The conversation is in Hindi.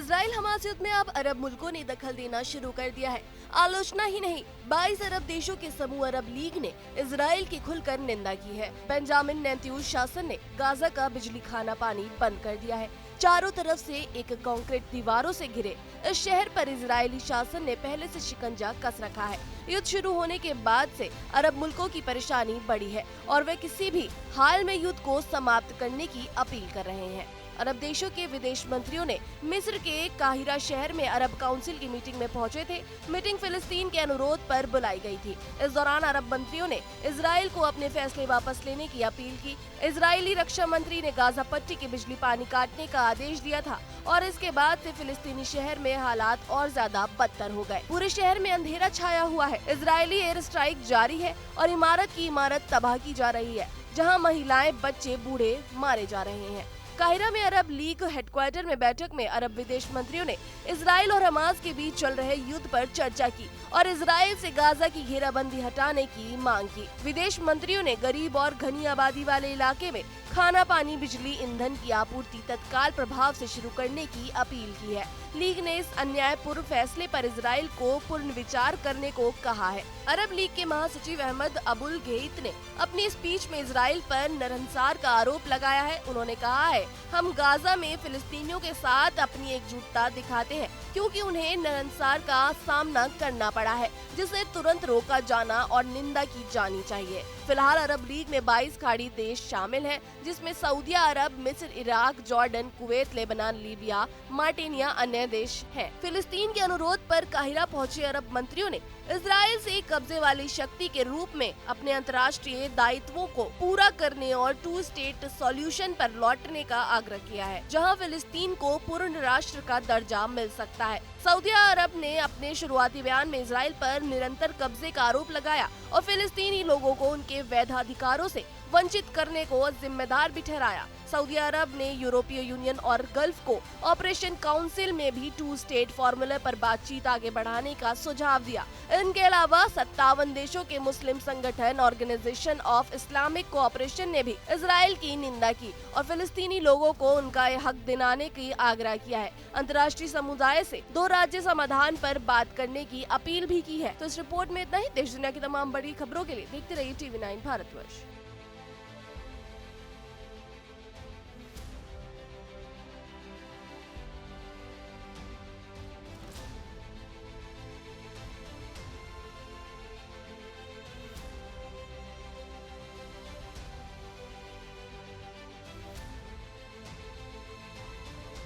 इजराइल हमास युद्ध में अब अरब मुल्कों ने दखल देना शुरू कर दिया है। आलोचना ही नहीं, 22 अरब देशों के समूह अरब लीग ने इजराइल की खुलकर निंदा की है। बेंजामिन नेतन्याहू शासन ने गाजा का बिजली खाना पानी बंद कर दिया है। चारों तरफ से एक कंक्रीट दीवारों से घिरे इस शहर पर इजरायली शासन ने पहले से शिकंजा कस रखा है। युद्ध शुरू होने के बाद से अरब मुल्कों की परेशानी बढ़ी है और वे किसी भी हाल में युद्ध को समाप्त करने की अपील कर रहे हैं। अरब देशों के विदेश मंत्रियों ने मिस्र के काहिरा शहर में अरब काउंसिल की मीटिंग में पहुंचे थे। मीटिंग फिलिस्तीन के अनुरोध पर बुलाई गई थी। इस दौरान अरब मंत्रियों ने इजराइल को अपने फैसले वापस लेने की अपील की। इजरायली रक्षा मंत्री ने गाजा पट्टी के बिजली पानी काटने का आदेश दिया था और इसके बाद से फिलिस्तीनी शहर में हालात और ज्यादा बदतर हो गए। पूरे शहर में अंधेरा छाया हुआ है। इजरायली एयर स्ट्राइक जारी है और इमारत की इमारत तबाह की जा रही है, जहाँ महिलाएं, बच्चे, बूढ़े मारे जा रहे हैं। काहिरा में अरब लीग हेडक्वार्टर में बैठक में अरब विदेश मंत्रियों ने इजराइल और हमास के बीच चल रहे युद्ध पर चर्चा की और इजराइल से गाजा की घेराबंदी हटाने की मांग की। विदेश मंत्रियों ने गरीब और घनी आबादी वाले इलाके में खाना पानी, बिजली, ईंधन की आपूर्ति तत्काल प्रभाव से शुरू करने की अपील की है। लीग ने इस अन्यायपूर्ण फैसले पर इजराइल को पुनर्विचार करने को कहा है। अरब लीग के महासचिव अहमद अबुल घेइत ने अपनी स्पीच में इजराइल पर नरहंसार का आरोप लगाया है। उन्होंने कहा है, हम गाजा में फिलिस्तीनियों के साथ अपनी एकजुटता दिखाते हैं क्योंकि उन्हें नरहंसार का सामना करना पड़ा है, जिसे तुरंत रोका जाना और निंदा की जानी चाहिए। फिलहाल अरब लीग में 22 खाड़ी देश शामिल हैं, जिसमें सऊदिया अरब, मिस्र, Iraq, Jordan, Kuwait, Lebanon, Libya, मार्टिनिया अन्य देश हैं। फिलिस्तीन के अनुरोध पर काहिरा पहुंचे अरब मंत्रियों ने इजराइल से कब्जे वाली शक्ति के रूप में अपने अंतर्राष्ट्रीय दायित्वों को पूरा करने और 2 स्टेट सॉल्यूशन पर लौटने का आग्रह किया है, जहां फिलिस्तीन को पूर्ण राष्ट्र का दर्जा मिल सकता है। सऊदिया अरब ने अपने शुरुआती बयान में इजराइल पर निरंतर कब्जे का आरोप लगाया और फिलिस्तीनी लोगों को उनके वैधाधिकारों से वंचित करने को जिम्मेदार भी ठहराया। सऊदी अरब ने यूरोपीय यूनियन और गल्फ को ऑपरेशन काउंसिल में भी 2 स्टेट फॉर्मूले पर बातचीत आगे बढ़ाने का सुझाव दिया। इनके अलावा 57 देशों के मुस्लिम संगठन ऑर्गेनाइजेशन ऑफ इस्लामिक कोऑपरेशन ने भी इजराइल की निंदा की और फिलिस्तीनी लोगों को उनका हक दिलाने की आग्रह किया है। अंतर्राष्ट्रीय समुदाय से 2 राज्य समाधान पर बात करने की अपील भी की है। तो इस रिपोर्ट में इतना ही। देश दुनिया की तमाम बड़ी खबरों के लिए देखते रहिए TV9 भारतवर्ष।